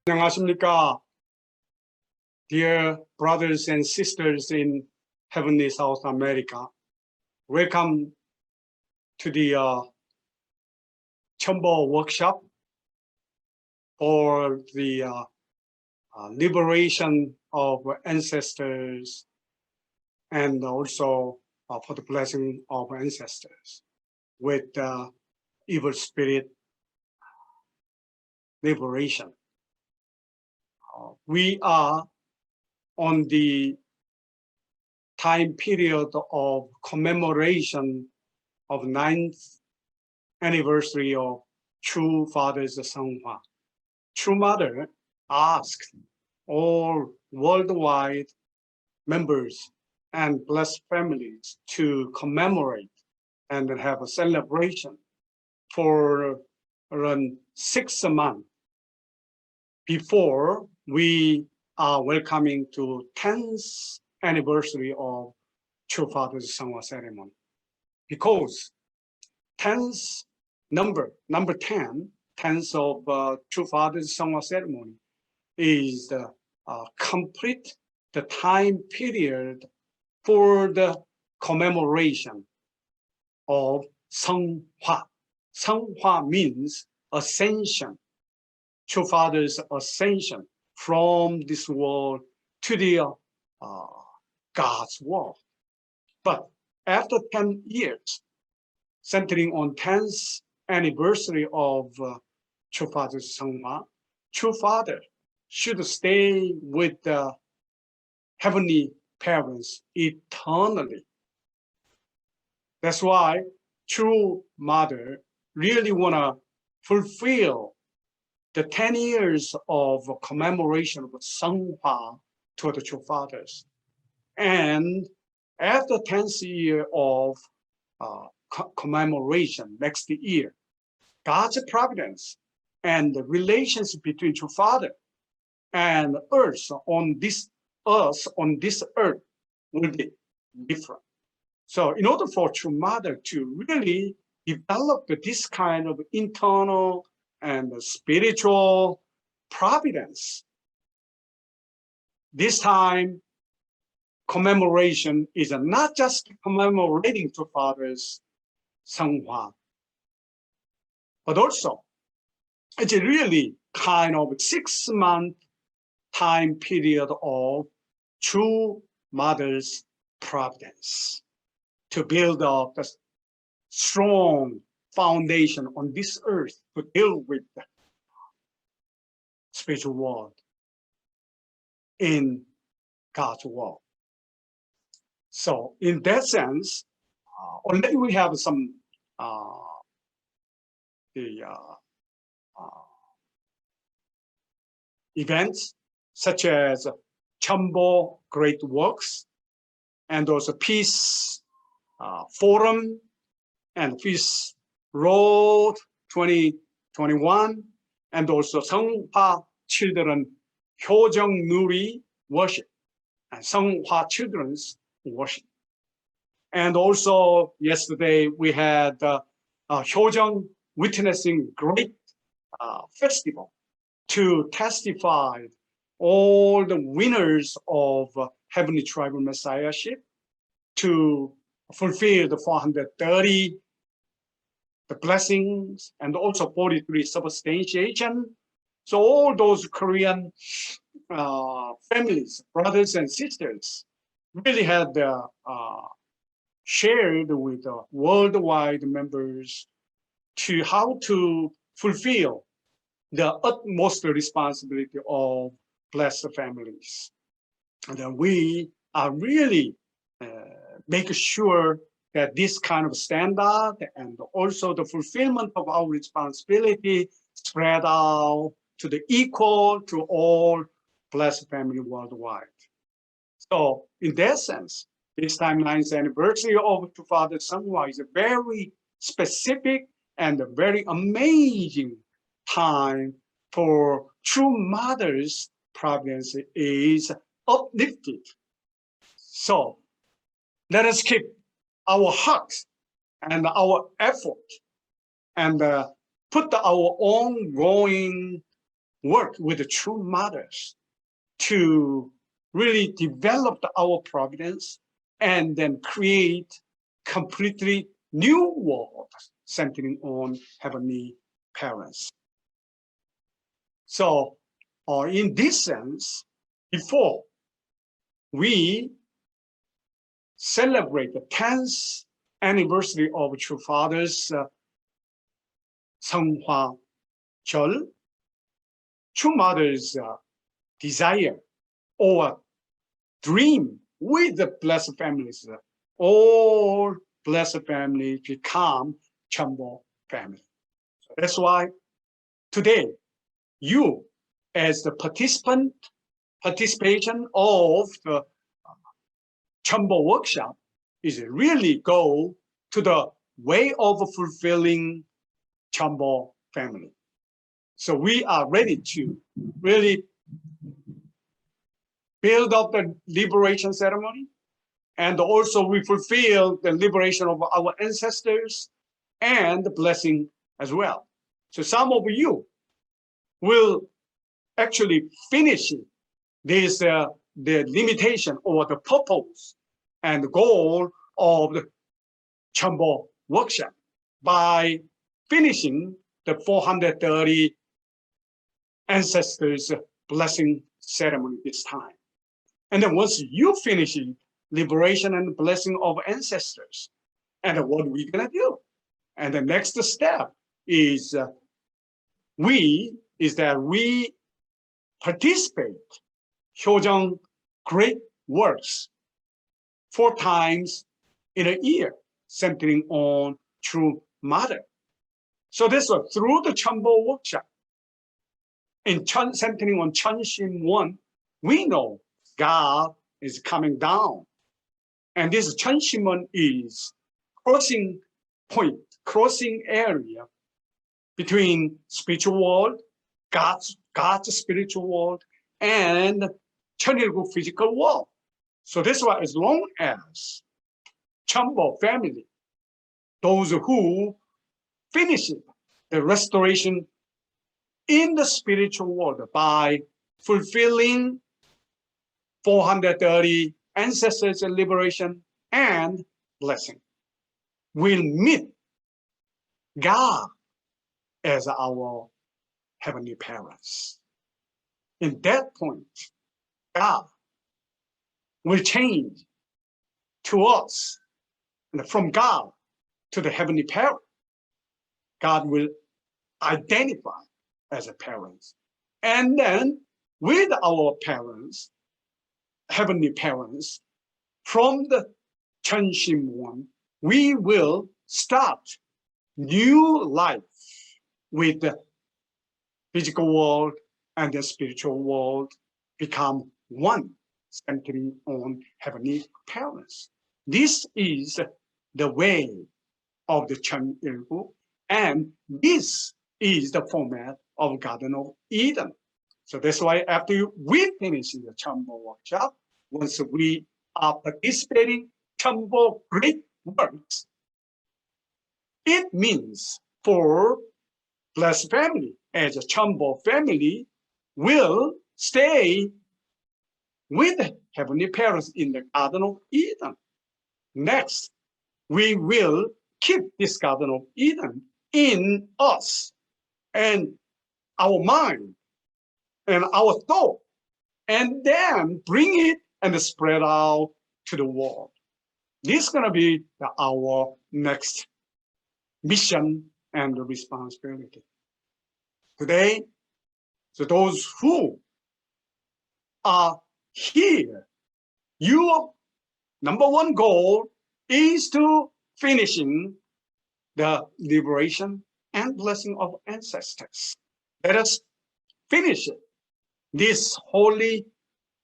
안녕하십니까, dear brothers and sisters in heavenly South America. Welcome to the CheonBo workshop for the liberation of ancestors and also for the blessing of ancestors with evil spirit liberation. We are on the time period of commemoration of 9th anniversary of True Father's Seonghwa. True Mother asked all worldwide members and blessed families to commemorate and have a celebration for around 6 months before we are welcoming to 10th anniversary of True Father's Seonghwa ceremony. Because 10th number 10, 10th of True Father's Seonghwa ceremony is the complete the time period for the commemoration of Seonghwa. Seonghwa means ascension. True Father's ascension from this world to the God's world. But after 10 years, centering on 10th anniversary of True Father's Seonghwa, True Father should stay with the heavenly parents eternally. That's why True Mother really want to fulfill the 10 years of commemoration of Seonghwa to the True Fathers. And after 10th year of commemoration next year, God's providence and the relations between True Father and earth on this earth will be different. So in order for True Mother to really develop this kind of internal and spiritual providence, this time commemoration is not just commemorating True Father's Seonghwa, but also it's a really kind of 6-month time period of True Mother's providence to build up the strong foundation on this earth to deal with the spiritual world in God's world. So in that sense, already we have some events such as CheonBo Great Works and also Peace Forum and Peace Road 2021, and also Seonghwa Children Hyojeong Worship and Seonghwa Children's Worship. And also yesterday we had Hyojeong Witnessing Great Festival to testify all the winners of Heavenly Tribal Messiahship to fulfill the 430 the blessings and also 43 substantiation. So all those Korean families, brothers and sisters, really had shared with worldwide members to how to fulfill the utmost responsibility of blessed families. And then we are really make sure that this kind of standard and also the fulfillment of our responsibility spread out to the equal to all blessed family worldwide. So in that sense, this time 9th anniversary of True Father's Seonghwa is a very specific and a very amazing time for True Mother's providence is uplifted. So let us keep our hearts and our effort and put our ongoing work with the true mothers to really develop our providence and then create completely new world centering on heavenly parents. So, in this sense, before we celebrate the 10th anniversary of True Father's 성화절, True Mother's desire or dream with the blessed families, all blessed families become CheonBo family. So that's why today, you as the participation of the CheonBo workshop is really go to the way of fulfilling CheonBo family. So we are ready to really build up the liberation ceremony, and also we fulfill the liberation of our ancestors and the blessing as well. So some of you will actually finish this the limitation or the purpose and goal of the CheonBo workshop by finishing the 430 ancestors blessing ceremony this time. And then once you finish liberation and blessing of ancestors, and what are we gonna do? And the next step is we participate Hyojong great works 4 times in a year, centering on True Mother. So this was through the CheonBo workshop. In centering on Cheonshim 1, we know God is coming down. And this Cheonshim is crossing point, crossing area between spiritual world, God's spiritual world, and Cheonilgu physical world. So this why as long as CheonBo family, those who finish the restoration in the spiritual world by fulfilling 430 ancestors and liberation and blessing, will meet God as our heavenly parents. In that point, God will change to us, and from God to the heavenly parent. God will identify as a parent. And then with our parents, heavenly parents, from the Cheonshim 1, we will start new life with the physical world and the spiritual world become one, centering on heavenly parents. This is the way of the Cheonilgu, and this is the format of Garden of Eden. So that's why after we finish the CheonBo workshop, once we are participating CheonBo great works, it means for blessed family as a CheonBo family will stay with heavenly parents in the Garden of Eden. Next, we will keep this Garden of Eden in us and our mind and our thought, and then bring it and spread out to the world. This is going to be our next mission and responsibility. Today, so those who are here, your number one goal is to finishing the liberation and blessing of ancestors. Let us finish it. This holy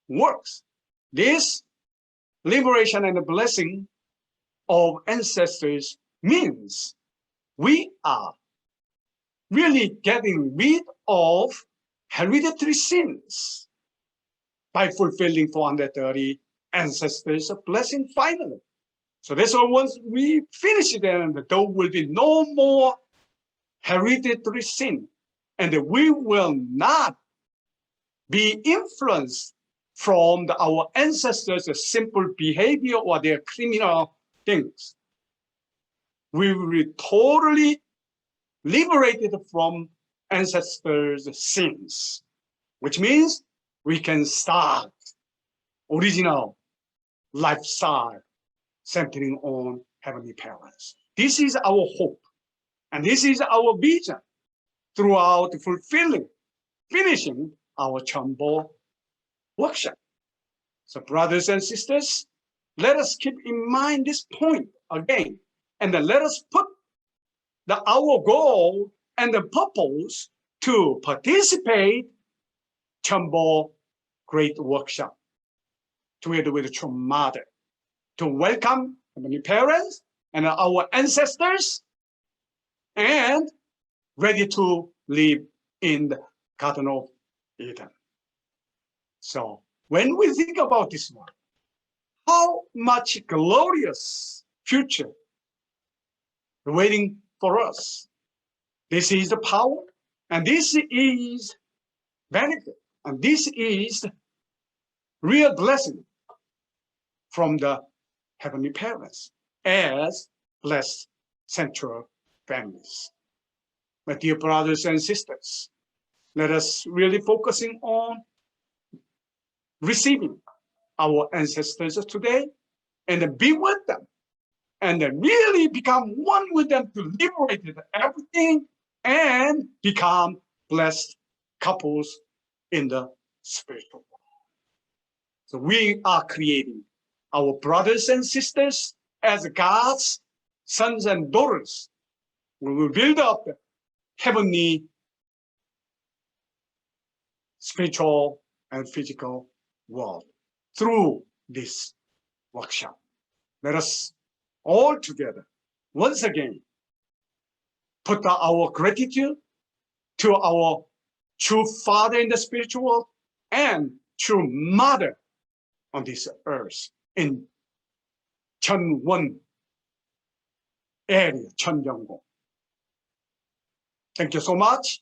works, this liberation and the blessing of ancestors means we are really getting rid of hereditary sins by fulfilling 430 ancestors of blessing finally. So that's why once we finish it, then there will be no more hereditary sin, and we will not be influenced from our ancestors' simple behavior or their criminal things. We will be totally liberated from ancestors' sins, which means we can start original lifestyle centering on Heavenly Parents. This is our hope, and this is our vision throughout finishing our CheonBo workshop. So brothers and sisters, let us keep in mind this point again, and then let us put our goal and the purpose to participate CheonBo Great Workshop together with the True Mother to welcome Heavenly Parents and our ancestors and ready to live in the Garden of Eden. So when we think about this one, how much glorious future waiting for us. This is the power, and this is benefit, and this is real blessing from the Heavenly Parents as blessed central families. My dear brothers and sisters, let us really focusing on receiving our ancestors today and then be with them and then really become one with them to liberate everything and become blessed couples in the spiritual world. So we are creating our brothers and sisters as God's sons and daughters. We will build up the heavenly, spiritual, and physical world through this workshop. Let us all together, once again, put our gratitude to our true Father in the spiritual world and true Mother on this earth in Cheonwon area, Cheonbyo. Thank you so much.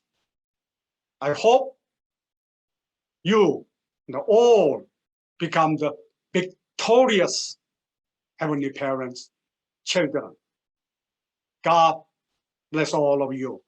I hope you all become the victorious Heavenly Parents, children. God bless all of you.